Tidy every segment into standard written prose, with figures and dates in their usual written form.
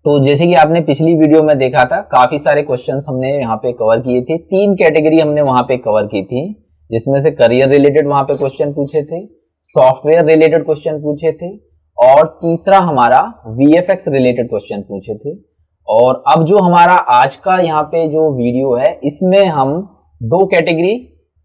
तो जैसे कि आपने पिछली वीडियो में देखा था, काफी सारे क्वेश्चंस हमने यहाँ पे कवर किए थे। 3 कैटेगरी हमने वहां पे कवर की थी, जिसमें से करियर रिलेटेड वहां पे क्वेश्चन पूछे थे, सॉफ्टवेयर रिलेटेड क्वेश्चन पूछे थे और तीसरा हमारा VFX रिलेटेड क्वेश्चन पूछे थे। और अब जो हमारा आज का यहाँ पे जो वीडियो है, इसमें हम 2 कैटेगरी,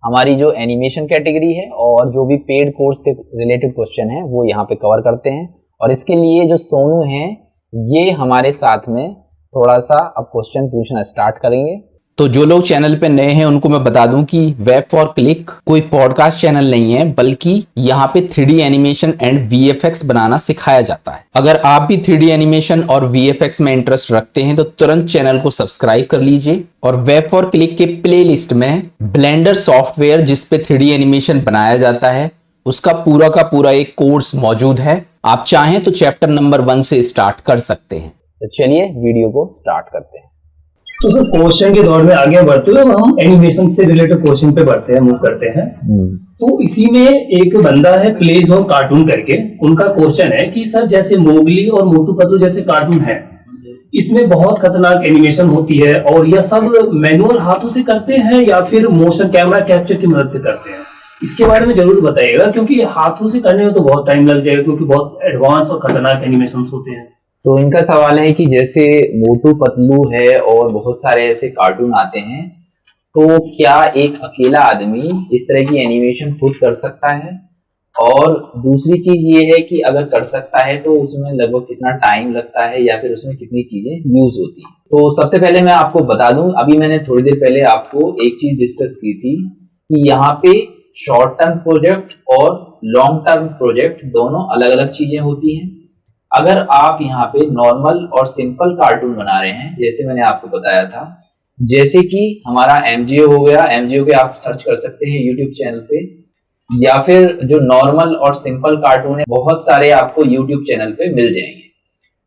हमारी जो एनिमेशन कैटेगरी है और जो भी पेड कोर्स के रिलेटेड क्वेश्चन है वो यहाँ पे कवर करते हैं। और इसके लिए जो सोनू हैं ये हमारे साथ में थोड़ा सा अब क्वेश्चन पूछना स्टार्ट करेंगे। तो जो लोग चैनल पे नए हैं उनको मैं बता दूं कि वेब फॉर क्लिक कोई पॉडकास्ट चैनल नहीं है, बल्कि यहाँ पे 3D एनिमेशन एंड VFX बनाना सिखाया जाता है। अगर आप भी 3D एनिमेशन और VFX में इंटरेस्ट रखते हैं तो तुरंत चैनल को सब्सक्राइब कर लीजिए। और वेब फॉर क्लिक के प्लेलिस्ट में ब्लेंडर सॉफ्टवेयर जिसपे 3D एनिमेशन बनाया जाता है उसका पूरा एक कोर्स मौजूद है। आप चाहें तो चैप्टर नंबर 1 से स्टार्ट कर सकते हैं। तो चलिए वीडियो को स्टार्ट करते हैं। तो सर क्वेश्चन के दौर में आगे बढ़ते हुए हम एनिमेशन से रिलेटेड क्वेश्चन पे बढ़ते हैं, मूव करते हैं। तो इसी में एक बंदा है प्लेज और कार्टून करके, उनका क्वेश्चन है कि सर जैसे मोगली और मोटू पतलू जैसे कार्टून है, इसमें बहुत खतरनाक एनिमेशन होती है और यह सब मैनुअल हाथों से करते हैं या फिर मोशन कैमरा कैप्चर की मदद से करते हैं? इसके बारे में जरूर बताइएगा, क्योंकि हाथों से करने में तो बहुत टाइम लग जाएगा, क्योंकि बहुत एडवांस और खतरनाक एनिमेशन होते हैं। तो इनका सवाल है कि जैसे मोटू पतलू है और बहुत सारे ऐसे कार्टून आते हैं, तो क्या एक अकेला आदमी इस तरह की एनिमेशन खुद कर सकता है? और दूसरी चीज ये है कि अगर कर सकता है तो उसमें लगभग कितना टाइम लगता है या फिर उसमें कितनी चीजें यूज होती हैं? तो सबसे पहले मैं आपको बता दूं, अभी मैंने थोड़ी देर पहले आपको एक चीज डिस्कस की थी कि यहाँ पे शॉर्ट टर्म प्रोजेक्ट और लॉन्ग टर्म प्रोजेक्ट दोनों अलग अलग चीजें होती हैं। अगर आप यहाँ पे नॉर्मल और सिंपल कार्टून बना रहे हैं, जैसे मैंने आपको बताया था, जैसे कि हमारा MGO हो गया, MGO पे आप सर्च कर सकते हैं यूट्यूब चैनल पे, या फिर जो नॉर्मल और सिंपल कार्टून है बहुत सारे आपको यूट्यूब चैनल पे मिल जाएंगे।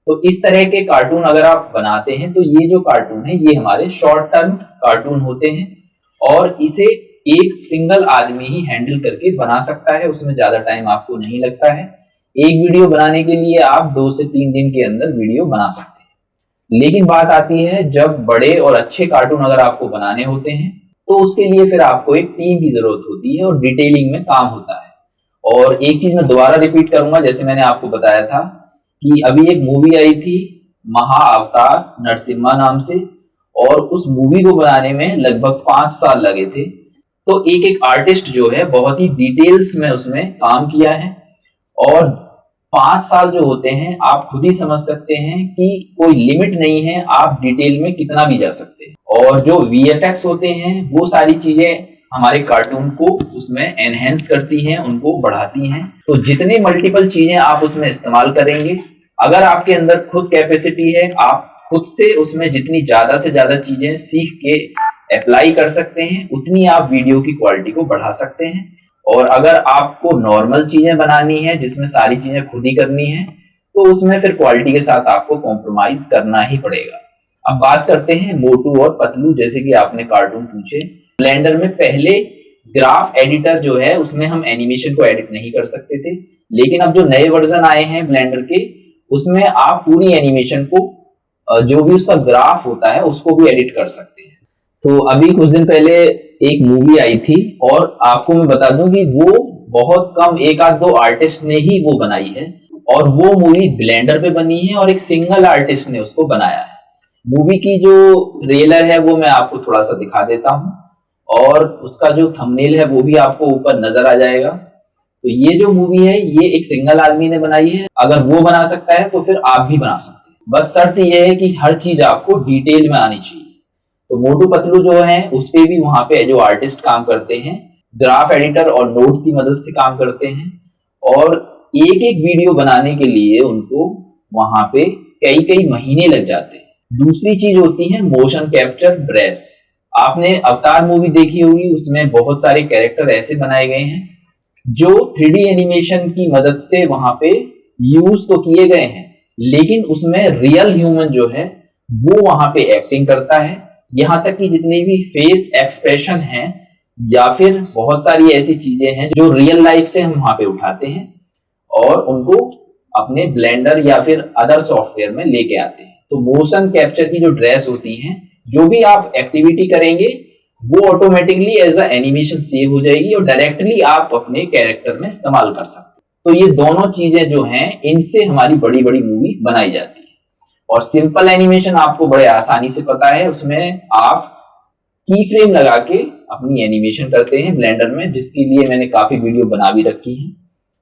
तो इस तरह के कार्टून अगर आप बनाते हैं तो ये जो कार्टून है ये हमारे शॉर्ट टर्म कार्टून होते हैं और इसे एक सिंगल आदमी ही हैंडल करके बना सकता है, उसमें ज्यादा टाइम आपको नहीं लगता है। एक वीडियो बनाने के लिए आप 2 से 3 दिन के अंदर वीडियो बना सकते हैं। लेकिन बात आती है जब बड़े और अच्छे कार्टून अगर आपको बनाने होते हैं तो उसके लिए फिर आपको एक टीम की जरूरत होती है और डिटेलिंग में काम होता है। और एक चीज मैं दोबारा रिपीट करूंगा, जैसे मैंने आपको बताया था कि अभी एक मूवी आई थी महाअवतार नरसिम्हा नाम से, और उस मूवी को बनाने में लगभग 5 साल लगे थे। तो एक आर्टिस्ट जो है बहुत ही डिटेल्स में उसमें काम किया है और 5 साल जो होते हैं आप खुद ही समझ सकते हैं कि कोई लिमिट नहीं है, आप डिटेल में कितना भी जा सकते हैं। और जो VFX होते हैं वो सारी चीजें हमारे कार्टून को उसमें एनहेंस करती हैं, उनको बढ़ाती हैं। तो जितने मल्टीपल चीजें आप उसमें इस्तेमाल करेंगे, अगर आपके अंदर खुद कैपेसिटी है, आप खुद से उसमें जितनी ज्यादा से ज्यादा चीजें सीख के अप्लाई कर सकते हैं, उतनी आप वीडियो की क्वालिटी को बढ़ा सकते हैं। और अगर आपको नॉर्मल चीजें बनानी है जिसमें सारी चीजें खुद ही करनी है, तो उसमें फिर क्वालिटी के साथ आपको कॉम्प्रोमाइज करना ही पड़ेगा। अब बात करते हैं मोटू और पतलू, जैसे कि आपने कार्टून पूछे। ब्लेंडर में पहले ग्राफ एडिटर जो है उसमें हम एनिमेशन को एडिट नहीं कर सकते थे, लेकिन अब जो नए वर्जन आए हैं ब्लेंडर के, उसमें आप पूरी एनिमेशन को, जो भी उसका ग्राफ होता है उसको भी एडिट कर सकते हैं। तो अभी कुछ दिन पहले एक मूवी आई थी और आपको मैं बता दूं कि वो बहुत कम 1-2 आर्टिस्ट ने ही वो बनाई है और वो मूवी ब्लेंडर पे बनी है और एक सिंगल आर्टिस्ट ने उसको बनाया है। मूवी की जो ट्रेलर है वो मैं आपको थोड़ा सा दिखा देता हूं और उसका जो थंबनेल है वो भी आपको ऊपर नजर आ जाएगा। तो ये जो मूवी है ये एक सिंगल आदमी ने बनाई है। अगर वो बना सकता है तो फिर आप भी बना सकते हैं। बस शर्त ये है कि हर चीज आपको डिटेल में आनी चाहिए। तो मोटू पतलू जो है उस पे भी वहां पे जो आर्टिस्ट काम करते हैं ग्राफ एडिटर और नोट्स की मदद से काम करते हैं और एक वीडियो बनाने के लिए उनको वहां पे कई महीने लग जाते हैं। दूसरी चीज होती है मोशन कैप्चर ब्रेस। आपने अवतार मूवी देखी होगी, उसमें बहुत सारे कैरेक्टर ऐसे बनाए गए हैं जो 3D एनिमेशन की मदद से वहां पे यूज तो किए गए हैं, लेकिन उसमें रियल ह्यूमन जो है वो वहां पे एक्टिंग करता है। यहाँ तक कि जितने भी फेस एक्सप्रेशन हैं या फिर बहुत सारी ऐसी चीजें हैं जो रियल लाइफ से हम वहां पे उठाते हैं और उनको अपने ब्लेंडर या फिर अदर सॉफ्टवेयर में लेके आते हैं। तो मोशन कैप्चर की जो ड्रेस होती हैं, जो भी आप एक्टिविटी करेंगे वो automatically as a animation save हो जाएगी और डायरेक्टली आप अपने कैरेक्टर में इस्तेमाल कर सकते हैं। तो ये दोनों चीजें जो हैं, इनसे हमारी बड़ी बड़ी मूवी बनाई जाती है। और सिंपल एनिमेशन आपको बड़े आसानी से पता है, उसमें आप की फ्रेम लगा के अपनी एनिमेशन करते हैं ब्लेंडर में, जिसके लिए मैंने काफी वीडियो बना भी रखी है।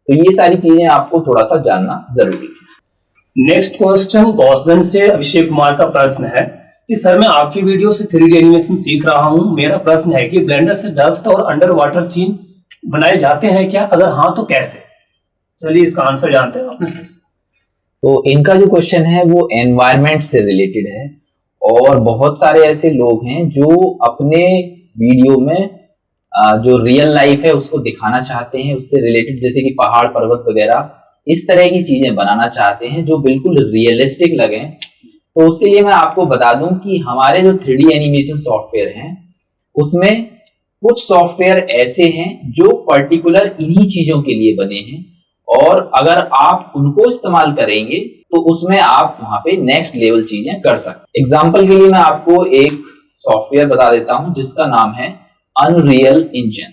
तो ये सारी चीजें आपको थोड़ा सा जानना जरूरी है। नेक्स्ट क्वेश्चन गौसगंज से अभिषेक कुमार का प्रश्न है कि सर मैं आपकी वीडियो से 3D एनिमेशन सीख रहा हूं। मेरा प्रश्न है कि ब्लेंडर से डस्ट और अंडर वाटर सीन बनाए जाते हैं क्या? अगर हाँ तो कैसे? चलिए इसका आंसर जानते हैं अपने से। तो इनका जो क्वेश्चन है वो एनवायरनमेंट से रिलेटेड है, और बहुत सारे ऐसे लोग हैं जो अपने वीडियो में जो रियल लाइफ है उसको दिखाना चाहते हैं, उससे रिलेटेड, जैसे कि पहाड़ पर्वत वगैरह इस तरह की चीजें बनाना चाहते हैं जो बिल्कुल रियलिस्टिक लगे। तो उसके लिए मैं आपको बता दूं कि हमारे जो 3D एनिमेशन सॉफ्टवेयर हैं उसमें कुछ सॉफ्टवेयर ऐसे हैं जो पर्टिकुलर इन्हीं चीजों के लिए बने हैं, और अगर आप उनको इस्तेमाल करेंगे तो उसमें आप वहां पे नेक्स्ट लेवल चीजें कर सकते। एग्जांपल के लिए मैं आपको एक सॉफ्टवेयर बता देता हूं जिसका नाम है अनरियल इंजन।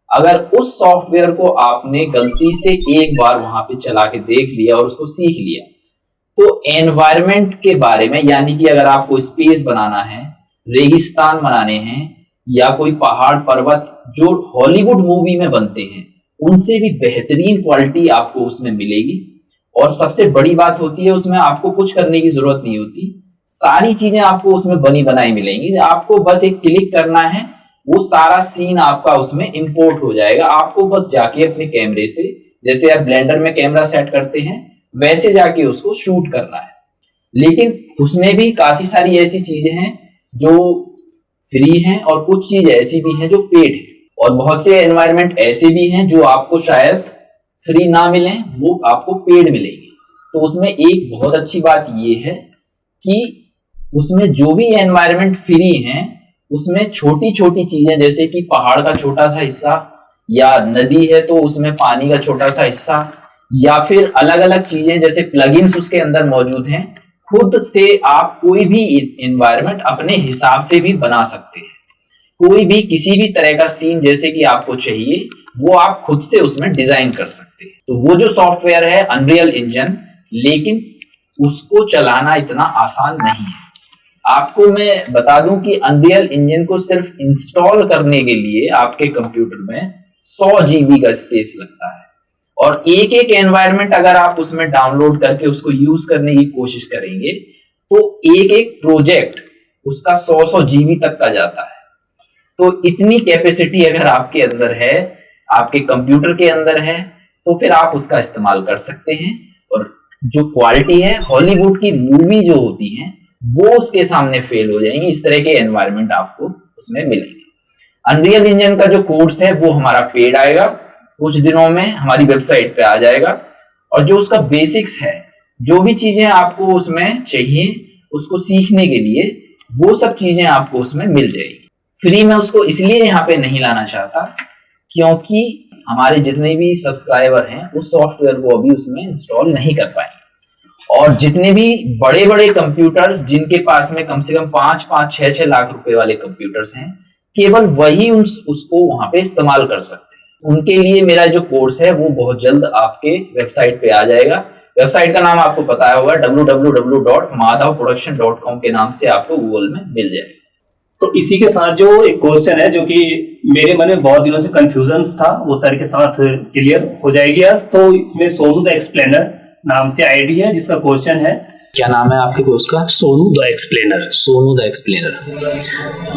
अगर उस सॉफ्टवेयर को आपने गलती से एक बार वहां पे चला के देख लिया और उसको सीख लिया, तो एनवायरनमेंट के बारे में, यानी कि अगर आपको स्पेस बनाना है, रेगिस्तान बनाने हैं, या कोई पहाड़ पर्वत जो हॉलीवुड मूवी में बनते हैं, उनसे भी बेहतरीन क्वालिटी आपको उसमें मिलेगी। और सबसे बड़ी बात होती है उसमें आपको कुछ करने की जरूरत नहीं होती, सारी चीजें आपको उसमें बनी बनाई मिलेंगी। आपको बस एक क्लिक करना है, वो सारा सीन आपका उसमें इंपोर्ट हो जाएगा। आपको बस जाके अपने कैमरे से, जैसे आप ब्लेंडर में कैमरा सेट करते हैं वैसे जाके उसको शूट करना है। लेकिन उसमें भी काफी सारी ऐसी चीजें हैं जो फ्री हैं और कुछ चीज ऐसी भी हैं जो पेड है, और बहुत से एनवायरनमेंट ऐसे भी हैं जो आपको शायद फ्री ना मिले, वो आपको पेड मिलेंगे। तो उसमें एक बहुत अच्छी बात ये है कि उसमें जो भी एनवायरनमेंट फ्री हैं उसमें छोटी छोटी चीजें, जैसे कि पहाड़ का छोटा सा हिस्सा, या नदी है तो उसमें पानी का छोटा सा हिस्सा, या फिर अलग अलग चीजें जैसे प्लगइन्स उसके अंदर मौजूद हैं। खुद से आप कोई भी एनवायरनमेंट अपने हिसाब से भी बना सकते हैं। कोई भी किसी भी तरह का सीन जैसे कि आपको चाहिए वो आप खुद से उसमें डिजाइन कर सकते हैं। तो वो जो सॉफ्टवेयर है अनरियल इंजन, लेकिन उसको चलाना इतना आसान नहीं है। आपको मैं बता दूं कि अनरियल इंजन को सिर्फ इंस्टॉल करने के लिए आपके कंप्यूटर में 100 GB का स्पेस लगता है, और एक एक एनवायरनमेंट अगर आप उसमें डाउनलोड करके उसको यूज करने की कोशिश करेंगे तो एक एक प्रोजेक्ट उसका 100 GB तक का जाता है। तो इतनी कैपेसिटी अगर आपके अंदर है, आपके कंप्यूटर के अंदर है, तो फिर आप उसका इस्तेमाल कर सकते हैं। और जो क्वालिटी है हॉलीवुड की मूवी जो होती हैं वो उसके सामने फेल हो जाएंगी। इस तरह के एनवायरनमेंट आपको उसमें मिलेंगे। अनरियल इंजन का जो कोर्स है वो हमारा पेड आएगा, कुछ दिनों में हमारी वेबसाइट पे आ जाएगा, और जो उसका बेसिक्स है, जो भी चीजें आपको उसमें चाहिए उसको सीखने के लिए, वो सब चीजें आपको उसमें मिल जाएगी। फ्री में उसको इसलिए यहाँ पे नहीं लाना चाहता क्योंकि हमारे जितने भी सब्सक्राइबर हैं उस सॉफ्टवेयर को अभी उसमें इंस्टॉल नहीं कर पाएंगे, और जितने भी बड़े बड़े कंप्यूटर्स जिनके पास में कम से कम 5-5, 6-6 लाख रुपए वाले कंप्यूटर्स हैं, केवल वही उसको वहां पे इस्तेमाल कर सकते हैं। उनके लिए मेरा जो कोर्स है वो बहुत जल्द आपके वेबसाइट पे आ जाएगा। वेबसाइट का नाम आपको पता होगा, www.madhavproduction.com के नाम से आपको गूगल में मिल जाएगा। तो इसी के साथ जो एक क्वेश्चन है जो कि मेरे मन में बहुत दिनों से कंफ्यूजन था, वो सर के साथ क्लियर हो जाएगी आज। तो इसमें सोनू द एक्सप्लेनर नाम से आईडी है जिसका क्वेश्चन है, क्या नाम है आपके कोर्स का? Sonu the explainer. Sonu the explainer.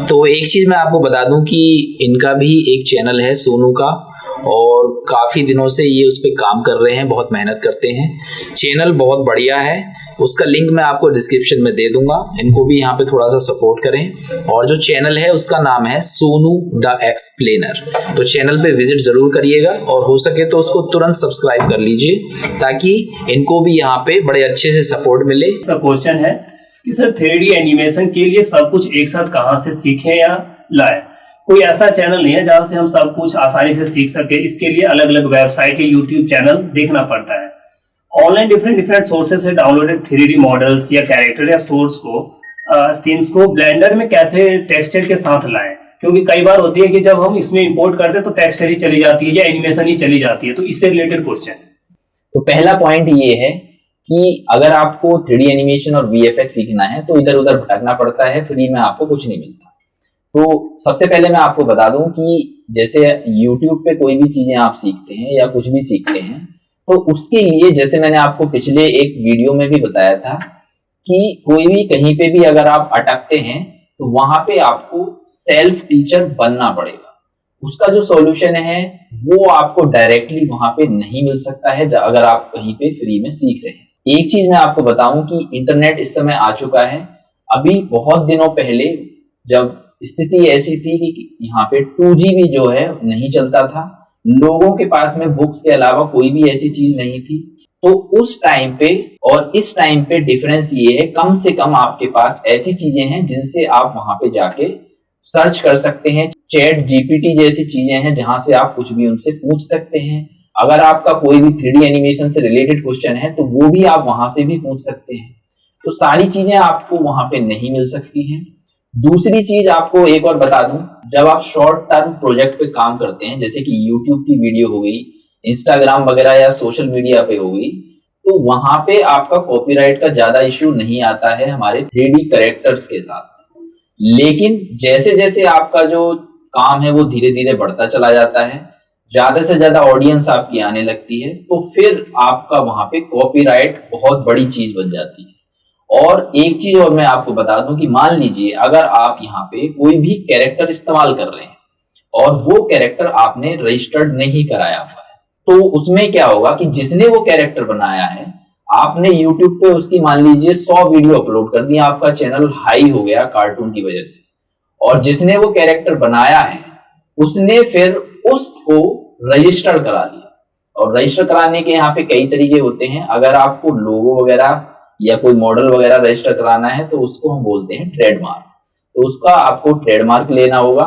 तो एक चीज मैं आपको बता दूं कि इनका भी एक चैनल है सोनू का, और काफी दिनों से ये उस पर काम कर रहे हैं, बहुत मेहनत करते हैं। चैनल बहुत बढ़िया है, उसका लिंक मैं आपको डिस्क्रिप्शन में दे दूंगा। इनको भी यहाँ पे थोड़ा सा सपोर्ट करें। और जो चैनल है उसका नाम है सोनू द एक्सप्लेनर। तो चैनल पे विजिट जरूर करिएगा, और हो सके तो उसको तुरंत सब्सक्राइब कर लीजिए ताकि इनको भी यहाँ पे बड़े अच्छे से सपोर्ट मिले। इसका क्वेश्चन है कि सर 3D एनिमेशन के लिए सब कुछ एक साथ कहाँ से सीखें या लाए? कोई ऐसा चैनल नहीं है जहाँ से हम सब कुछ आसानी से सीख सके। इसके लिए अलग अलग वेबसाइट या यूट्यूब चैनल देखना पड़ता है, ऑनलाइन डिफरेंट डिफरेंट सोर्सेस से डाउनलोडेड 3D मॉडल्स या कैरेक्टर या सोर्स को सीन्स को ब्लेंडर में कैसे टेक्सचर के साथ लाएं, क्योंकि कई बार होती है कि जब हम इसमें इंपोर्ट करते हैं तो टेक्सचर ही चली जाती है या एनिमेशन ही चली जाती है, तो इससे रिलेटेड क्वेश्चन। तो पहला पॉइंट ये है कि अगर आपको 3D एनिमेशन और VFX सीखना है तो इधर उधर भटकना पड़ता है, फ्री में आपको कुछ नहीं मिलता। तो सबसे पहले मैं आपको बता दूं कि जैसे YouTube पे कोई भी चीजें आप सीखते हैं या कुछ भी सीखते हैं तो उसके लिए जैसे मैंने आपको पिछले एक वीडियो में भी बताया था कि कोई भी कहीं पे भी अगर आप अटकते हैं तो वहां पे आपको सेल्फ टीचर बनना पड़ेगा। उसका जो सॉल्यूशन है वो आपको डायरेक्टली वहां पे नहीं मिल सकता है अगर आप कहीं पे फ्री में सीख रहे हैं। एक चीज मैं आपको बताऊं कि इंटरनेट इस समय आ चुका है। अभी बहुत दिनों पहले जब स्थिति ऐसी थी कि यहाँ पे 2G भी जो है नहीं चलता था, लोगों के पास में बुक्स के अलावा कोई भी ऐसी चीज नहीं थी, तो उस टाइम पे और इस टाइम पे डिफरेंस ये है कम से कम आपके पास ऐसी चीजें हैं जिनसे आप वहां पे जाके सर्च कर सकते हैं। चैट जीपीटी जैसी चीजें हैं जहां से आप कुछ भी उनसे पूछ सकते हैं। अगर आपका कोई भी 3D एनिमेशन से रिलेटेड क्वेश्चन है तो वो भी आप वहां से भी पूछ सकते हैं। तो सारी चीजें आपको वहां पे नहीं मिल सकती हैं। दूसरी चीज आपको एक और बता दूं, जब आप शॉर्ट टर्म प्रोजेक्ट पे काम करते हैं जैसे कि यूट्यूब की वीडियो हो गई, इंस्टाग्राम वगैरह या सोशल मीडिया पे हो गई, तो वहां पे आपका कॉपीराइट का ज्यादा इश्यू नहीं आता है हमारे 3D कैरेक्टर्स के साथ। लेकिन जैसे जैसे आपका जो काम है वो धीरे धीरे बढ़ता चला जाता है, ज्यादा से ज्यादा ऑडियंस आपकी आने लगती है, तो फिर आपका वहां पे कॉपीराइट बहुत बड़ी चीज बन जाती है। और एक चीज और मैं आपको बता दूं कि मान लीजिए अगर आप यहाँ पे कोई भी कैरेक्टर इस्तेमाल कर रहे हैं और वो कैरेक्टर आपने रजिस्टर्ड नहीं कराया हुआ है, तो उसमें क्या होगा कि जिसने वो कैरेक्टर बनाया है आपने YouTube पे उसकी मान लीजिए 100 वीडियो अपलोड कर दी, आपका चैनल हाई हो गया कार्टून की वजह से, और जिसने वो कैरेक्टर बनाया है उसने फिर उसको रजिस्टर करा लिया। और रजिस्टर कराने के यहाँ पे कई तरीके होते हैं। अगर आपको लोगो वगैरह या कोई मॉडल वगैरह रजिस्टर कराना है तो उसको हम बोलते हैं ट्रेडमार्क। तो उसका आपको ट्रेडमार्क लेना होगा,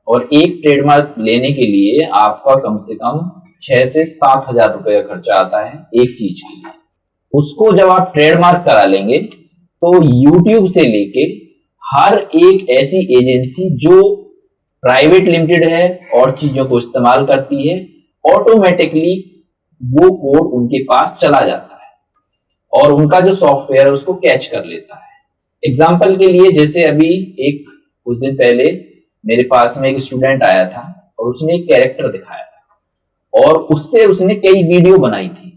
और एक ट्रेडमार्क लेने के लिए आपका कम से कम 6 से 7 हजार रुपए का खर्चा आता है एक चीज के लिए। उसको जब आप ट्रेडमार्क करा लेंगे तो YouTube से लेके हर एक ऐसी एजेंसी जो प्राइवेट लिमिटेड है और चीजों को इस्तेमाल करती है, ऑटोमेटिकली वो कोड उनके पास चला जाता है और उनका जो सॉफ्टवेयर है उसको कैच कर लेता है। एग्जाम्पल के लिए जैसे अभी कुछ दिन पहले मेरे पास में एक स्टूडेंट आया था और उसने एक कैरेक्टर दिखाया था और उससे उसने कई वीडियो बनाई थी।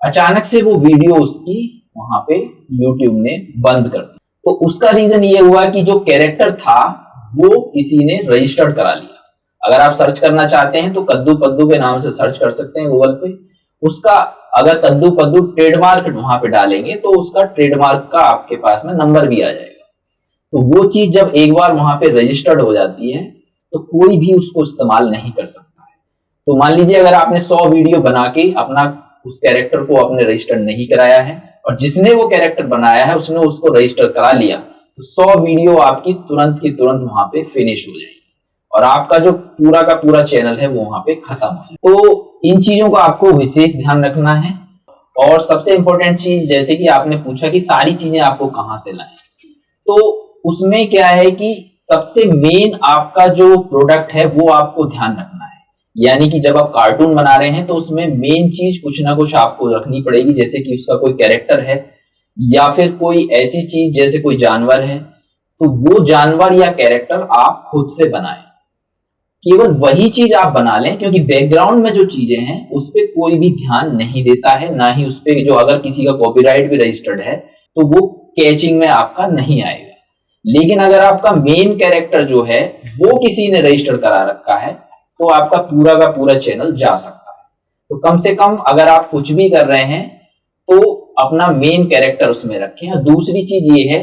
अचानक से वो वीडियो उसकी वहां पे YouTube ने बंद कर दी। तो उसका रीजन ये हुआ कि जो कैरेक्टर था वो किसी ने रजिस्टर्ड करा लिया। अगर आप सर्च करना चाहते हैं तो कद्दू पद्दू के नाम से सर्च कर सकते हैं गूगल पे। उसका अगर कद्दू पद्दू ट्रेडमार्क वहां पे डालेंगे तो उसका ट्रेडमार्क का आपके पास में नंबर भी आ जाएगा। तो वो चीज जब एक बार वहां पे रजिस्टर्ड हो जाती है तो कोई भी उसको इस्तेमाल नहीं कर सकता है। तो मान लीजिए अगर आपने 100 वीडियो बना के अपना उस कैरेक्टर को आपने रजिस्टर नहीं कराया है और जिसने वो कैरेक्टर बनाया है उसने उसको रजिस्टर करा लिया, तो 100 वीडियो आपकी तुरंत की तुरंत वहां पे फिनिश हो जाएगी और आपका जो पूरा का पूरा चैनल है वो वहां पे खत्म हो जाए। तो इन चीजों का आपको विशेष ध्यान रखना है। और सबसे इंपॉर्टेंट चीज, जैसे कि आपने पूछा कि सारी चीजें आपको कहां से लाएं, तो उसमें क्या है कि सबसे मेन आपका जो प्रोडक्ट है वो आपको ध्यान रखना है। यानी कि जब आप कार्टून बना रहे हैं तो उसमें मेन चीज कुछ ना कुछ आपको रखनी पड़ेगी, जैसे कि उसका कोई कैरेक्टर है या फिर कोई ऐसी चीज जैसे कोई जानवर है, तो वो जानवर या कैरेक्टर आप खुद से बनाएं। केवल वही चीज आप बना लें, क्योंकि बैकग्राउंड में जो चीजें हैं उस पर कोई भी ध्यान नहीं देता है, ना ही उस पर जो अगर किसी का कॉपीराइट भी रजिस्टर्ड है तो वो कैचिंग में आपका नहीं आएगा। लेकिन अगर आपका मेन कैरेक्टर जो है वो किसी ने रजिस्टर करा रखा है तो आपका पूरा का पूरा चैनल जा सकता है। तो कम से कम अगर आप कुछ भी कर रहे हैं तो अपना मेन कैरेक्टर उसमें रखें। और दूसरी चीज ये है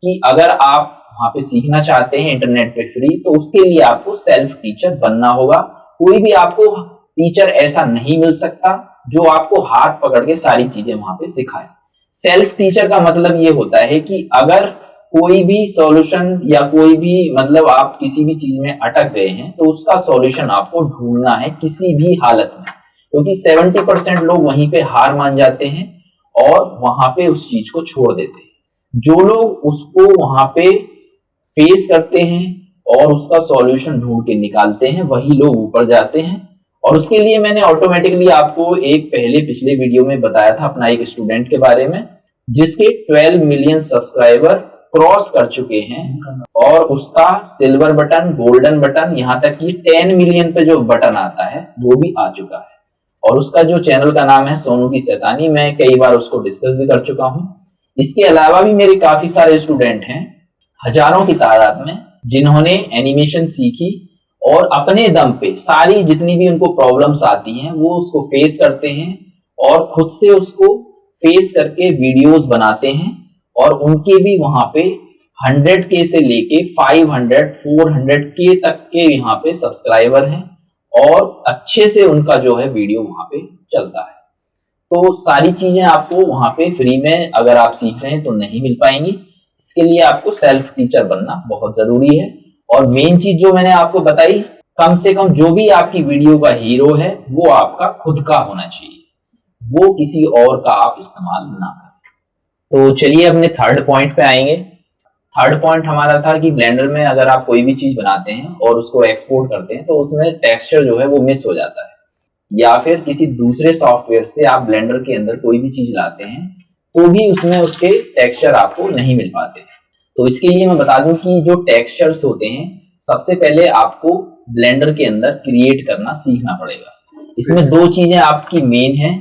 कि अगर आप वहां पे सीखना चाहते हैं इंटरनेट पे फ्री, तो उसके लिए आपको सेल्फ टीचर बनना होगा। कोई भी आपको टीचर ऐसा नहीं मिल सकता जो आपको हाथ पकड़ के सारी चीजें वहां पे सिखाए। सेल्फ टीचर का मतलब ये होता है कि अगर कोई भी सॉल्यूशन या कोई भी मतलब आप किसी भी चीज में अटक गए हैं तो उसका सॉल्यूशन आपको ढूंढना है किसी भी हालत में, क्योंकि 70% लोग वहीं पे हार मान जाते हैं और वहां पे उस चीज को छोड़ देते हैं। जो लोग उसको वहां पे फेस करते हैं और उसका सॉल्यूशन ढूंढ के निकालते हैं, वही लोग ऊपर जाते हैं। और उसके लिए मैंने ऑटोमेटिकली आपको एक पहले पिछले वीडियो में बताया था अपना एक स्टूडेंट के बारे में, जिसके 12 मिलियन सब्सक्राइबर क्रॉस कर चुके हैं और उसका सिल्वर बटन, गोल्डन बटन, यहां तक कि 10 मिलियन पे जो बटन आता है वो भी आ चुका है। और उसका जो चैनल का नाम है सोनू की शैतानी, मैं कई बार उसको डिस्कस भी कर चुका हूं। इसके अलावा भी मेरे काफी सारे स्टूडेंट हैं, हजारों की तादाद में, जिन्होंने एनिमेशन सीखी और अपने दम पे सारी जितनी भी उनको प्रॉब्लम्स आती हैं वो उसको फेस करते हैं और खुद से उसको फेस करके वीडियोस बनाते हैं। और उनके भी वहां पे 100K से लेके 500, 400K तक के यहाँ पे सब्सक्राइबर हैं और अच्छे से उनका जो है वीडियो वहां पे चलता है। तो सारी चीजें आपको वहां पे फ्री में अगर आप सीख रहे हैं तो नहीं मिल पाएंगी। इसके लिए आपको सेल्फ टीचर बनना बहुत जरूरी है। और मेन चीज जो मैंने आपको बताई, कम से कम जो भी आपकी वीडियो का हीरो है वो आपका खुद का होना चाहिए, वो किसी और का आप इस्तेमाल ना करें। तो चलिए अपने थर्ड पॉइंट पे आएंगे। थर्ड पॉइंट हमारा था कि ब्लेंडर में अगर आप कोई भी चीज बनाते हैं और उसको एक्सपोर्ट करते हैं तो उसमें टेक्सचर जो है वो मिस हो जाता है, या फिर किसी दूसरे सॉफ्टवेयर से आप ब्लेंडर के अंदर कोई भी चीज लाते हैं तो भी उसमें उसके टेक्सचर आपको नहीं मिल पाते। तो इसके लिए मैं बता दूं कि जो टेक्सचर्स होते हैं सबसे पहले आपको ब्लेंडर के अंदर क्रिएट करना सीखना पड़ेगा। इसमें दो चीजें आपकी मेन हैं।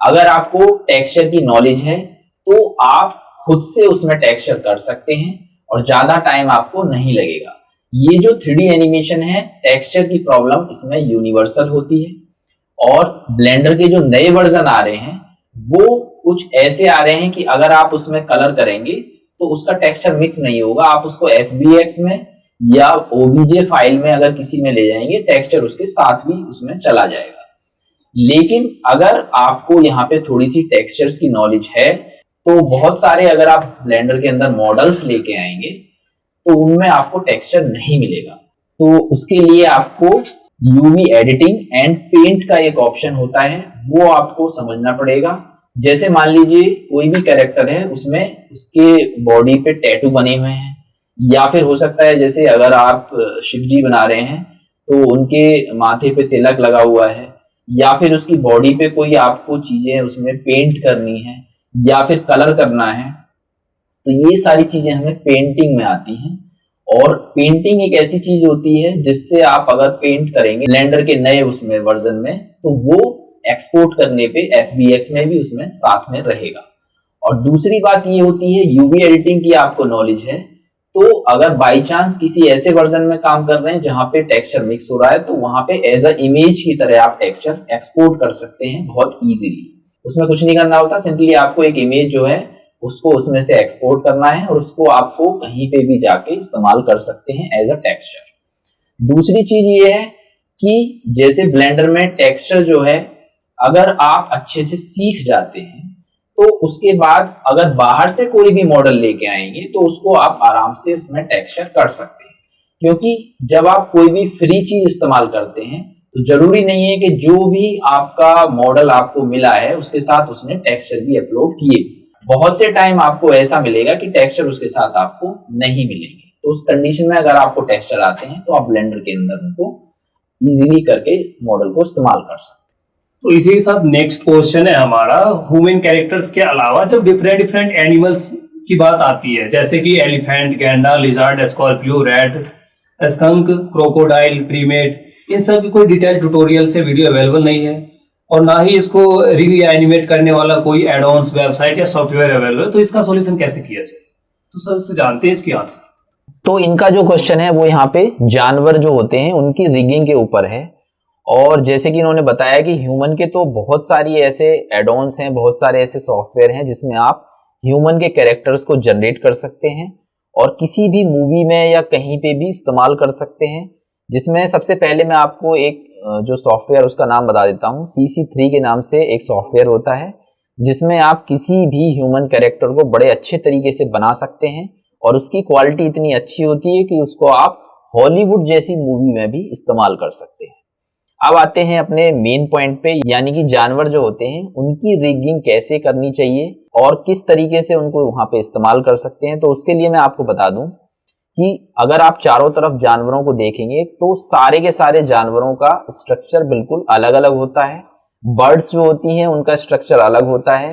अगर आपको टेक्सचर की नॉलेज है तो आप खुद से उसमें टेक्सचर कर सकते हैं और ज्यादा टाइम आपको नहीं लगेगा। ये जो 3D एनिमेशन है, टेक्सचर की प्रॉब्लम इसमें यूनिवर्सल होती है। और ब्लेंडर के जो नए वर्जन आ रहे हैं वो कुछ ऐसे आ रहे हैं कि अगर आप उसमें कलर करेंगे तो उसका टेक्सचर मिक्स नहीं होगा। आप उसको FBX में या OBJ फाइल में अगर किसी में ले जाएंगे, टेक्सचर उसके साथ भी उसमें चला जाएगा। लेकिन अगर आपको यहाँ पे थोड़ी सी टेक्सचर्स की नॉलेज है तो बहुत सारे अगर आप ब्लेंडर के अंदर मॉडल्स लेके आएंगे तो उनमें आपको टेक्सचर नहीं मिलेगा। तो उसके लिए आपको UV एडिटिंग एंड पेंट का एक ऑप्शन होता है, वो आपको समझना पड़ेगा। जैसे मान लीजिए कोई भी कैरेक्टर है, उसमें उसके बॉडी पे टैटू बने हुए हैं, या फिर हो सकता है जैसे अगर आप शिव जी बना रहे हैं तो उनके माथे पे तिलक लगा हुआ है, या फिर उसकी बॉडी पे कोई आपको चीजें उसमें पेंट करनी है या फिर कलर करना है। तो ये सारी चीजें हमें पेंटिंग में आती हैं। और पेंटिंग एक ऐसी चीज होती है जिससे आप अगर पेंट करेंगे ब्लेंडर के नए उसमें वर्जन में तो वो एक्सपोर्ट करने पे FBX में भी उसमें साथ में रहेगा। और दूसरी बात ये होती है UV एडिटिंग की आपको नॉलेज है तो अगर बाई चांस किसी ऐसे वर्जन में काम कर रहे हैं जहां पे टेक्सचर मिक्स हो रहा है तो वहां पे एज अ इमेज की तरह आप टेक्सचर एक्सपोर्ट कर सकते हैं बहुत इजीली। उसमें कुछ नहीं करना होता, सिंपली आपको एक इमेज जो है उसको उसमें से एक्सपोर्ट करना है और उसको आपको कहीं पे भी जाके इस्तेमाल कर सकते हैं एज अ टेक्सचर। दूसरी चीज ये है कि जैसे ब्लेंडर में टेक्सचर जो है अगर आप अच्छे से सीख जाते हैं तो उसके बाद अगर बाहर से कोई भी मॉडल लेके आएंगे तो उसको आप आराम से इसमें टेक्सचर कर सकते हैं। क्योंकि जब आप कोई भी फ्री चीज इस्तेमाल करते हैं तो जरूरी नहीं है कि जो भी आपका मॉडल आपको मिला है उसके साथ उसने टेक्सचर भी अपलोड किए। बहुत से टाइम आपको ऐसा मिलेगा कि टेक्सचर उसके साथ आपको नहीं मिलेंगे। तो उस कंडीशन में अगर आपको टेक्सचर आते हैं तो आप ब्लेंडर के अंदर उनको इजीली करके मॉडल को इस्तेमाल कर सकते हैं। तो इसी के साथ नेक्स्ट क्वेश्चन है हमारा, ह्यूमन कैरेक्टर्स के अलावा जब डिफरेंट डिफरेंट एनिमल्स की बात आती है जैसे कि एलिफेंट, गैंडा, lizard, scorpio, rat, skunk, crocodile, primate, इन सब की कोई डिटेल ट्यूटोरियल से वीडियो अवेलेबल नहीं है और ना ही इसको री एनिमेट करने वाला कोई एड ऑन्स वेबसाइट या सॉफ्टवेयर अवेलेबल है। तो इसका सॉल्यूशन कैसे किया जाए, तो सबसे जानते हैं इसकी आंसर। तो इनका जो क्वेश्चन है वो यहाँ पे जानवर जो होते हैं उनकी रिगिंग के ऊपर है। और जैसे कि इन्होंने बताया कि ह्यूमन के तो बहुत सारी ऐसे एड ऑन्स हैं, बहुत सारे ऐसे सॉफ्टवेयर हैं जिसमें आप ह्यूमन के कैरेक्टर्स को जनरेट कर सकते हैं और किसी भी मूवी में या कहीं पे भी इस्तेमाल कर सकते हैं। जिसमें सबसे पहले मैं आपको एक जो सॉफ्टवेयर उसका नाम बता देता हूँ, CC3 के नाम से एक सॉफ्टवेयर होता है जिसमें आप किसी भी ह्यूमन कैरेक्टर को बड़े अच्छे तरीके से बना सकते हैं और उसकी क्वालिटी इतनी अच्छी होती है कि उसको आप हॉलीवुड जैसी मूवी में भी इस्तेमाल कर सकते हैं। अब आते हैं अपने मेन पॉइंट पे, यानी कि जानवर जो होते हैं उनकी रिगिंग कैसे करनी चाहिए और किस तरीके से उनको वहां पे इस्तेमाल कर सकते हैं। तो उसके लिए मैं आपको बता दूं कि अगर आप चारों तरफ जानवरों को देखेंगे तो सारे के सारे जानवरों का स्ट्रक्चर बिल्कुल अलग अलग होता है। बर्ड्स जो होती हैं उनका स्ट्रक्चर अलग होता है।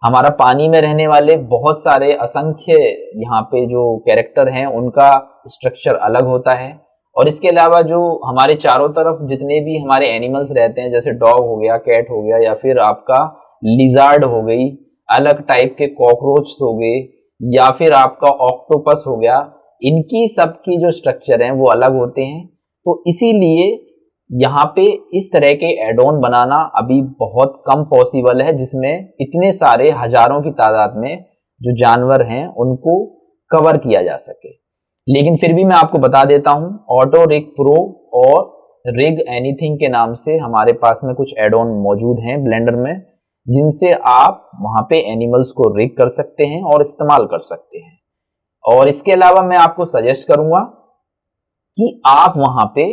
हमारा पानी में रहने वाले बहुत सारे असंख्य यहाँ पे जो कैरेक्टर हैं उनका स्ट्रक्चर अलग होता है। और इसके अलावा जो हमारे चारों तरफ जितने भी हमारे एनिमल्स रहते हैं, जैसे डॉग हो गया, कैट हो गया, या फिर आपका लिजार्ड हो गई, अलग टाइप के कॉकरोच हो गए, या फिर आपका ऑक्टोपस हो गया, इनकी सबकी जो स्ट्रक्चर हैं वो अलग होते हैं। तो इसीलिए यहाँ पे इस तरह के एड ऑन बनाना अभी बहुत कम पॉसिबल है, जिसमें इतने सारे हजारों की तादाद में जो जानवर हैं उनको कवर किया जा सके। लेकिन फिर भी मैं आपको बता देता हूं, ऑटो रिग प्रो और रिग एनीथिंग के नाम से हमारे पास में कुछ एड ऑन मौजूद हैं ब्लेंडर में, जिनसे आप वहां पे एनिमल्स को रिग कर सकते हैं और इस्तेमाल कर सकते हैं। और इसके अलावा मैं आपको सजेस्ट करूंगा कि आप वहां पे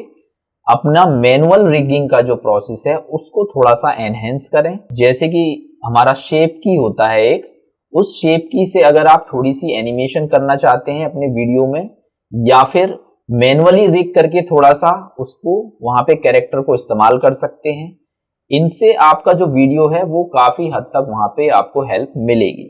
अपना मैनुअल रिगिंग का जो प्रोसेस है उसको थोड़ा सा एनहेंस करें। जैसे कि हमारा शेप की होता है एक, उस शेप की से अगर आप थोड़ी सी एनिमेशन करना चाहते हैं अपने वीडियो में, या फिर मैनुअली रिग करके थोड़ा सा उसको वहां पे कैरेक्टर को इस्तेमाल कर सकते हैं। इनसे आपका जो वीडियो है वो काफी हद तक वहां पे आपको हेल्प मिलेगी।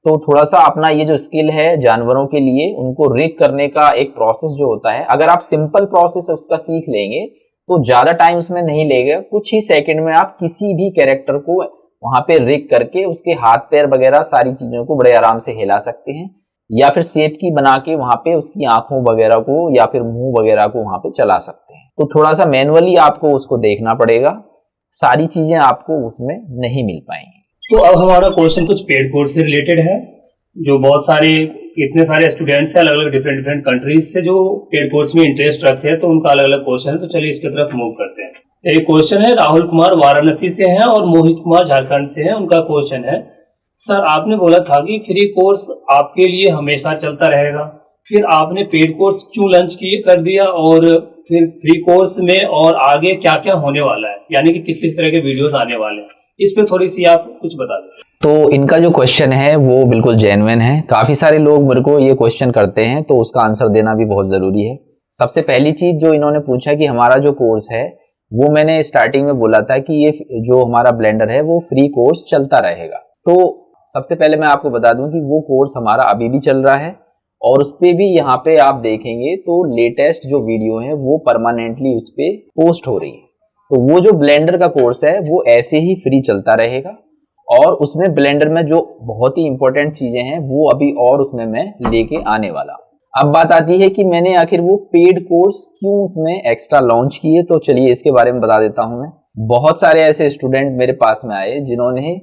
तो थोड़ा सा अपना ये जो स्किल है जानवरों के लिए उनको रिग करने का एक प्रोसेस जो होता है, अगर आप सिंपल प्रोसेस उसका सीख लेंगे तो ज्यादा टाइम उसमें नहीं लेगा, कुछ ही सेकंड में आप किसी भी कैरेक्टर को वहां पे रिग करके उसके हाथ पैर वगैरह सारी चीजों को बड़े आराम से हिला सकते हैं, या फिर शेप की बना के वहां पे उसकी आंखों वगैरह को या फिर मुंह वगैरह को वहां पे चला सकते हैं। तो थोड़ा सा मैनुअली आपको उसको देखना पड़ेगा, सारी चीजें आपको उसमें नहीं मिल पाएंगी। तो अब हमारा क्वेश्चन कुछ पेड कोर्स से रिलेटेड है, जो बहुत सारे इतने सारे स्टूडेंट्स हैं अलग अलग डिफरेंट कंट्रीज से जो पेड कोर्स में इंटरेस्ट रखते हैं, तो उनका अलग अलग क्वेश्चन है। तो चलिए इसकी तरफ मूव करते हैं। एक क्वेश्चन है राहुल कुमार वाराणसी से हैं और मोहित कुमार झारखंड से हैं। उनका क्वेश्चन है, सर आपने बोला था कि फ्री कोर्स आपके लिए हमेशा चलता रहेगा, फिर आपने पेड कोर्स क्यों लॉन्च कर दिया, और फिर फ्री कोर्स में और आगे क्या क्या होने वाला है, यानी कि किस किस तरह के वीडियोस आने वाले हैं, इस पे थोड़ी सी आप कुछ बता दें। तो इनका जो क्वेश्चन है वो बिल्कुल जेन्युइन है। काफी सारे लोग मेरे को ये क्वेश्चन करते हैं, तो उसका आंसर देना भी बहुत जरूरी है। सबसे पहली चीज जो इन्होंने पूछा कि हमारा जो कोर्स है, वो मैंने स्टार्टिंग में बोला था कि ये जो हमारा ब्लेंडर है वो फ्री कोर्स चलता रहेगा। तो सबसे पहले मैं आपको बता दूं कि वो कोर्स हमारा अभी भी चल रहा है, और उस पे भी यहाँ पे आप देखेंगे तो लेटेस्ट जो वीडियो है वो परमानेंटली उस पे पोस्ट हो रही है। तो वो जो ब्लेंडर का कोर्स है वो ऐसे ही फ्री चलता रहेगा, और उसमें ब्लेंडर में जो बहुत ही इंपॉर्टेंट चीजें हैं वो अभी और उसमें मैं लेके आने वाला। अब बात आती है कि मैंने आखिर वो पेड कोर्स क्यों उसमें एक्स्ट्रा लॉन्च किए, तो चलिए इसके बारे में बता देता हूं मैं। बहुत सारे ऐसे स्टूडेंट मेरे पास में आए जिन्होंने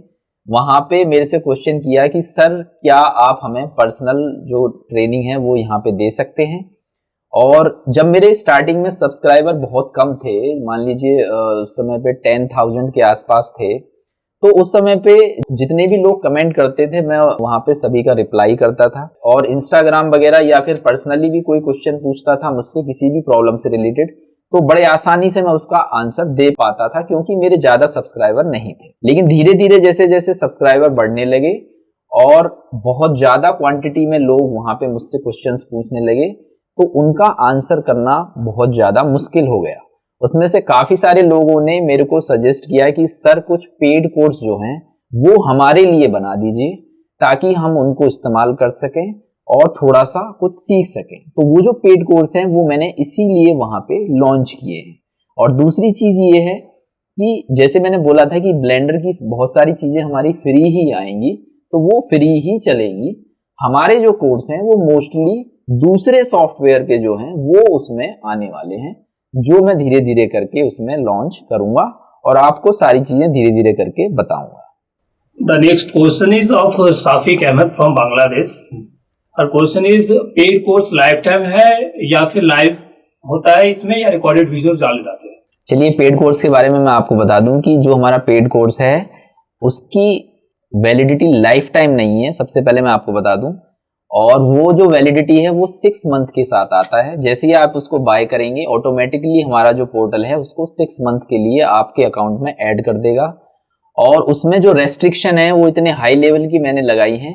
वहां पे मेरे से क्वेश्चन किया कि सर क्या आप हमें पर्सनल जो ट्रेनिंग है वो यहाँ पे दे सकते हैं। और जब मेरे स्टार्टिंग में सब्सक्राइबर बहुत कम थे, मान लीजिए उस समय पे 10,000 के आसपास थे, तो उस समय पे जितने भी लोग कमेंट करते थे मैं वहां पे सभी का रिप्लाई करता था, और इंस्टाग्राम वगैरह या फिर पर्सनली भी कोई क्वेश्चन पूछता था मुझसे किसी भी प्रॉब्लम से रिलेटेड, तो बड़े आसानी से मैं उसका आंसर दे पाता था, क्योंकि मेरे ज्यादा सब्सक्राइबर नहीं थे। लेकिन धीरे धीरे जैसे जैसे सब्सक्राइबर बढ़ने लगे और बहुत ज्यादा क्वांटिटी में लोग वहां पे मुझसे क्वेश्चंस पूछने लगे, तो उनका आंसर करना बहुत ज्यादा मुश्किल हो गया। उसमें से काफी सारे लोगों ने मेरे को सजेस्ट किया कि सर कुछ पेड कोर्स जो हैं वो हमारे लिए बना दीजिए, ताकि हम उनको इस्तेमाल कर सकें और थोड़ा सा कुछ सीख सकें। तो वो जो पेड कोर्स हैं वो मैंने इसीलिए वहां पे लॉन्च किए हैं। और दूसरी चीज ये है कि जैसे मैंने बोला था कि ब्लेंडर की बहुत सारी चीजें हमारी फ्री ही आएंगी, तो वो फ्री ही चलेंगी। हमारे जो कोर्स हैं वो मोस्टली दूसरे सॉफ्टवेयर के जो हैं वो उसमें आने वाले हैं, जो मैं धीरे धीरे करके उसमें लॉन्च करूंगा और आपको सारी चीजें धीरे धीरे करके बताऊंगा। The next question is of Safiq Ahmed from Bangladesh. Her question is paid course life time है या फिर लाइव होता है इसमें, या रिकॉर्डेड वीडियोस डाले जाते हैं? चलिए पेड कोर्स के बारे में मैं आपको बता दूं कि जो हमारा पेड कोर्स है उसकी वैलिडिटी लाइफ टाइम नहीं है, सबसे पहले मैं आपको बता दूं। और वो जो वैलिडिटी है वो 6 मंथ के साथ आता है। जैसे ही आप उसको बाय करेंगे ऑटोमेटिकली हमारा जो पोर्टल है उसको 6 मंथ के लिए आपके अकाउंट में ऐड कर देगा। और उसमें जो रेस्ट्रिक्शन है वो इतने हाई लेवल की मैंने लगाई है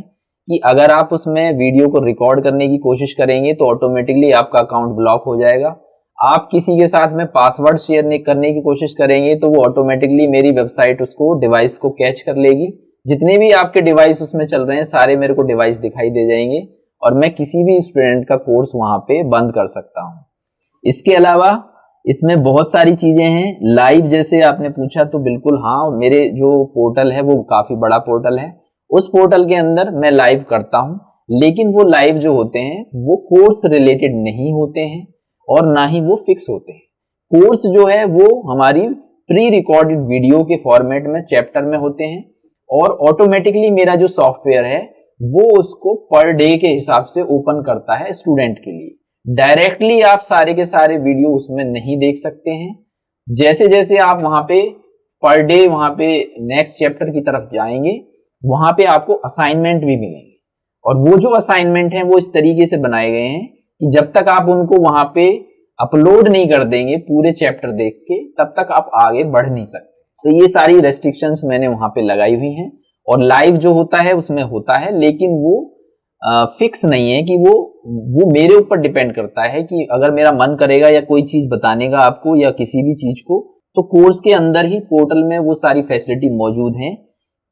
कि अगर आप उसमें वीडियो को रिकॉर्ड करने की कोशिश करेंगे तो ऑटोमेटिकली आपका अकाउंट ब्लॉक हो जाएगा। आप किसी के साथ में पासवर्ड शेयर करने की कोशिश करेंगे तो वो ऑटोमेटिकली मेरी वेबसाइट उसको डिवाइस को कैच कर लेगी। जितने भी आपके डिवाइस उसमें चल रहे हैं सारे मेरे को डिवाइस दिखाई दे जाएंगे और मैं किसी भी स्टूडेंट का कोर्स वहां पे बंद कर सकता हूं। इसके अलावा इसमें बहुत सारी चीजें हैं। लाइव जैसे आपने पूछा तो बिल्कुल हाँ, मेरे जो पोर्टल है वो काफी बड़ा पोर्टल है। उस पोर्टल के अंदर मैं लाइव करता हूं, लेकिन वो लाइव जो होते हैं वो कोर्स रिलेटेड नहीं होते हैं और ना ही वो फिक्स होते हैं। कोर्स जो है वो हमारी प्री रिकॉर्डेड वीडियो के फॉर्मेट में चैप्टर में होते हैं और ऑटोमेटिकली मेरा जो सॉफ्टवेयर है वो उसको पर डे के हिसाब से ओपन करता है स्टूडेंट के लिए। डायरेक्टली आप सारे के सारे वीडियो उसमें नहीं देख सकते हैं। जैसे जैसे आप वहां पे पर डे वहां पे नेक्स्ट चैप्टर की तरफ जाएंगे वहां पे आपको असाइनमेंट भी मिलेंगे और वो जो असाइनमेंट है वो इस तरीके से बनाए गए हैं कि जब तक आप उनको वहां पे अपलोड नहीं कर देंगे पूरे चैप्टर देख के तब तक आप आगे बढ़ नहीं सकते। तो ये सारी रेस्ट्रिक्शंस मैंने वहां पे लगाई हुई हैं और लाइव जो होता है उसमें होता है, लेकिन वो फिक्स नहीं है कि वो मेरे ऊपर डिपेंड करता है कि अगर मेरा मन करेगा या कोई चीज बताने का आपको या किसी भी चीज को, तो कोर्स के अंदर ही पोर्टल में वो सारी फैसिलिटी मौजूद है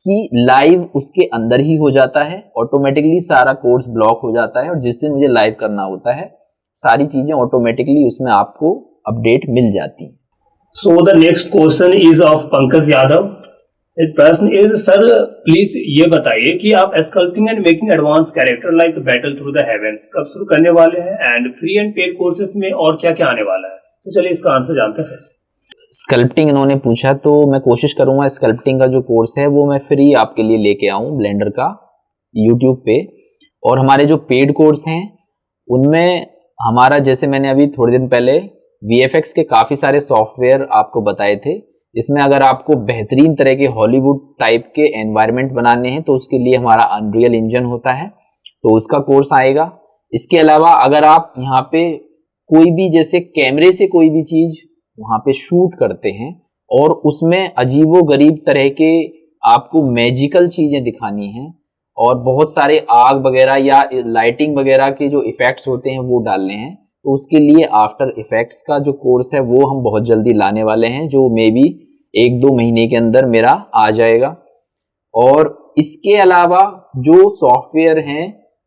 कि लाइव उसके अंदर ही हो जाता है, ऑटोमेटिकली सारा कोर्स ब्लॉक हो जाता है और जिस दिन मुझे लाइव करना होता है सारी चीजें ऑटोमेटिकली उसमें आपको अपडेट मिल जाती है। So the next question is of Pankaj Yadav. इस प्रश्न इज सर प्लीज ये बताइए कि आप sculpting and making advance character like battle through the heavens कब शुरू करने वाले हैं and free and paid courses में और क्या क्या आने वाला है? तो चलिए इसका आंसर जानते हैं सर से। स्कल्पटिंग इन्होंने पूछा तो मैं कोशिश करूंगा स्कल्पटिंग का जो कोर्स है वो मैं फ्री आपके लिए लेके आऊं ब्लेंडर का यूट्यूब पे। और हमारे जो पेड कोर्स हैं उनमें हमारा, जैसे मैंने अभी थोड़े दिन पहले VFX के काफी सारे सॉफ्टवेयर आपको बताए थे, इसमें अगर आपको बेहतरीन तरह के हॉलीवुड टाइप के एनवायरनमेंट बनाने हैं तो उसके लिए हमारा अनरियल इंजन होता है, तो उसका कोर्स आएगा। इसके अलावा अगर आप यहाँ पे कोई भी जैसे कैमरे से कोई भी चीज वहां पे शूट करते हैं और उसमें अजीबो गरीब तरह के आपको मैजिकल चीजें दिखानी हैं और बहुत सारे आग वगैरह या लाइटिंग वगैरह के जो इफेक्ट्स होते हैं वो डालने हैं, तो उसके लिए आफ्टर इफेक्ट्स का जो कोर्स है वो हम बहुत जल्दी लाने वाले हैं, जो मे बी 1-2 महीने के अंदर मेरा आ जाएगा। और इसके अलावा जो सॉफ्टवेयर हैं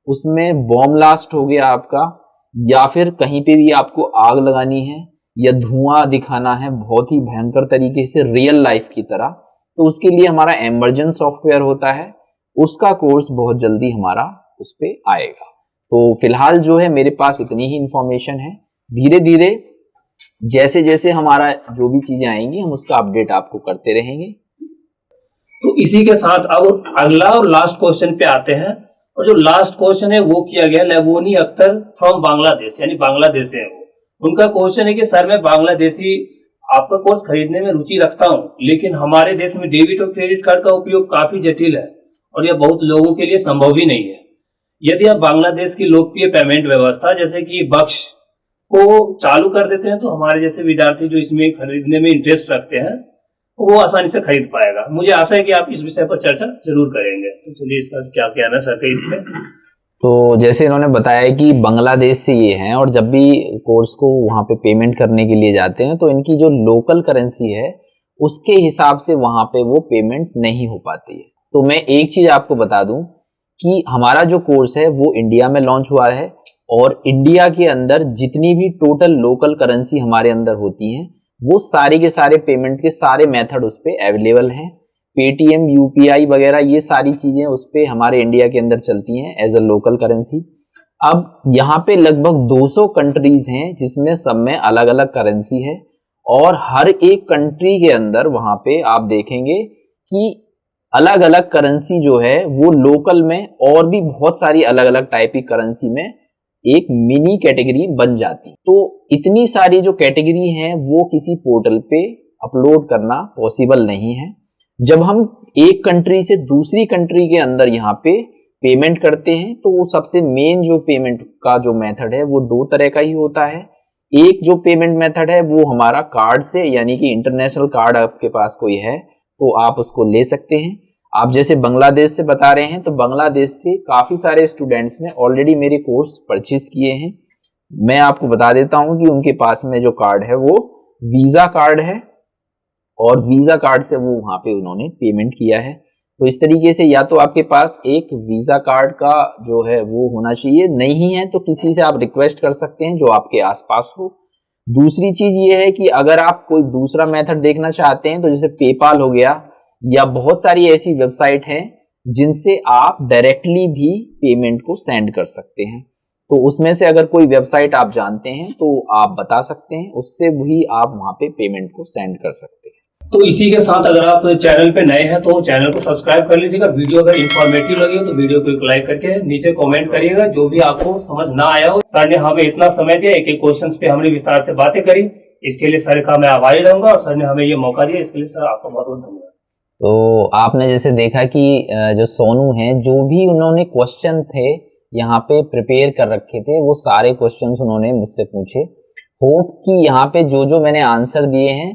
उसमें बॉम्ब ब्लास्ट हो गया आपका, या फिर कहीं पे भी आपको आग लगानी है या धुआं दिखाना है बहुत ही भयंकर तरीके से रियल लाइफ की तरह, तो उसके लिए हमारा एमर्जन सॉफ्टवेयर होता है, उसका कोर्स बहुत जल्दी हमारा उस पे आएगा। तो फिलहाल जो है मेरे पास इतनी ही इंफॉर्मेशन है। धीरे धीरे जैसे जैसे हमारा जो भी चीजें आएंगी हम उसका अपडेट आपको करते रहेंगे। तो इसी के साथ अब अगला और लास्ट क्वेश्चन पे आते हैं, और जो लास्ट क्वेश्चन है वो किया गया लेबोनी अख्तर फ्रॉम बांग्लादेश, यानी बांग्लादेश से है वो। उनका क्वेश्चन है कि सर मैं बांग्लादेशी आपका कोर्स खरीदने में रुचि रखता हूं, लेकिन हमारे देश में डेबिट और क्रेडिट कार्ड का उपयोग काफी जटिल है और यह बहुत लोगों के लिए संभव भी नहीं है। यदि आप बांग्लादेश की लोकप्रिय पेमेंट व्यवस्था जैसे कि बक्श को चालू कर देते हैं तो हमारे जैसे विद्यार्थी जो इसमें खरीदने में इंटरेस्ट रखते हैं वो आसानी से खरीद पाएगा। मुझे आशा है कि आप इस विषय पर चर्चा जरूर करेंगे। तो चलिए इसका क्या कहना सर का इस पे। तो जैसे इन्होंने बताया कि बांग्लादेश से ये हैं और जब भी कोर्स को वहाँ पे पेमेंट करने के लिए जाते हैं तो इनकी जो लोकल करेंसी है उसके हिसाब से वहाँ पे वो पेमेंट नहीं हो पाती है। तो मैं एक चीज आपको बता दूं कि हमारा जो कोर्स है वो इंडिया में लॉन्च हुआ है और इंडिया के अंदर जितनी भी टोटल लोकल करेंसी हमारे अंदर होती हैं वो सारे के सारे पेमेंट के सारे मेथड उस पे अवेलेबल हैं। पेटीएम, यूपीआई वगैरह ये सारी चीजें उस पे हमारे इंडिया के अंदर चलती हैं एज अ लोकल करेंसी। अब यहाँ पे लगभग 200 कंट्रीज हैं जिसमें सब में अलग अलग करेंसी है और हर एक कंट्री के अंदर वहां पे आप देखेंगे कि अलग अलग करेंसी जो है वो लोकल में और भी बहुत सारी अलग अलग टाइप की करेंसी में एक मिनी कैटेगरी बन जाती। तो इतनी सारी जो कैटेगरी हैं वो किसी पोर्टल पे अपलोड करना पॉसिबल नहीं है। जब हम एक कंट्री से दूसरी कंट्री के अंदर यहाँ पे पेमेंट करते हैं तो वो सबसे मेन जो पेमेंट का जो मेथड है वो 2 तरह का ही होता है। एक जो पेमेंट मेथड है वो हमारा कार्ड से, यानी कि इंटरनेशनल कार्ड आपके पास कोई है तो आप उसको ले सकते हैं। आप जैसे बांग्लादेश से बता रहे हैं, तो बांग्लादेश से काफ़ी सारे स्टूडेंट्स ने ऑलरेडी मेरे कोर्स परचेज किए हैं। मैं आपको बता देता हूं कि उनके पास में जो कार्ड है वो वीज़ा कार्ड है और वीज़ा कार्ड से वो वहाँ पे उन्होंने पेमेंट किया है। तो इस तरीके से या तो आपके पास एक वीज़ा कार्ड का जो है वो होना चाहिए, नहीं है तो किसी से आप रिक्वेस्ट कर सकते हैं जो आपके आसपास हो। दूसरी चीज़ ये है कि अगर आप कोई दूसरा मेथड देखना चाहते हैं तो जैसे पेपाल हो गया या बहुत सारी ऐसी वेबसाइट हैं जिनसे आप डायरेक्टली भी पेमेंट को सेंड कर सकते हैं। तो उसमें से अगर कोई वेबसाइट आप जानते हैं तो आप बता सकते हैं, उससे भी आप वहाँ पे पेमेंट को सेंड कर सकते हैं। तो इसी के साथ अगर आप चैनल पे नए हैं तो चैनल को सब्सक्राइब कर लीजिएगा। वीडियो अगर इंफॉर्मेटिव लगी हो तो वीडियो को एक लाइक करके नीचे कमेंट करिएगा। जो भी आपको समझ ना आया हो, सर ने हमें इतना समय दिया, एक एक क्वेश्चन पे हमने विस्तार से बातें करी, इसके लिए सर का मैं आभारी रहूंगा और सर ने हमें ये मौका दिया, इसके लिए सर आपका बहुत बहुत धन्यवाद। तो आपने जैसे देखा कि जो सोनू हैं, जो भी उन्होंने क्वेश्चन थे यहाँ पे प्रिपेयर कर रखे थे, वो सारे क्वेश्चंस उन्होंने मुझसे पूछे। होप कि यहाँ पे जो जो मैंने आंसर दिए हैं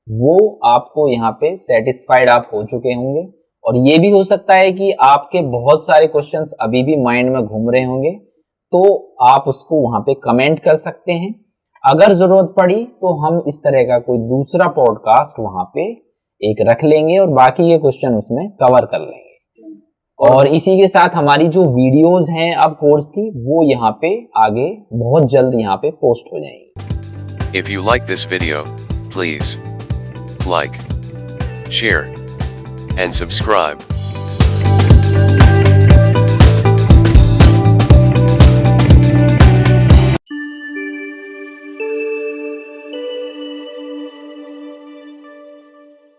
वो आपको यहाँ पे सेटिस्फाइड आप हो चुके होंगे। और ये भी हो सकता है कि आपके बहुत सारे क्वेश्चंस अभी भी माइंड में घूम रहे होंगे, तो आप उसको वहाँ पे कमेंट कर सकते हैं। अगर जरूरत पड़ी तो हम इस तरह का कोई दूसरा पॉडकास्ट वहाँ पे एक रख लेंगे और बाकी के क्वेश्चन उसमें कवर कर लेंगे। और इसी के साथ हमारी जो वीडियोस हैं अब कोर्स की, वो यहाँ पे आगे बहुत जल्द यहाँ पे पोस्ट हो जाएंगी। If you like this video, please like, share, and subscribe.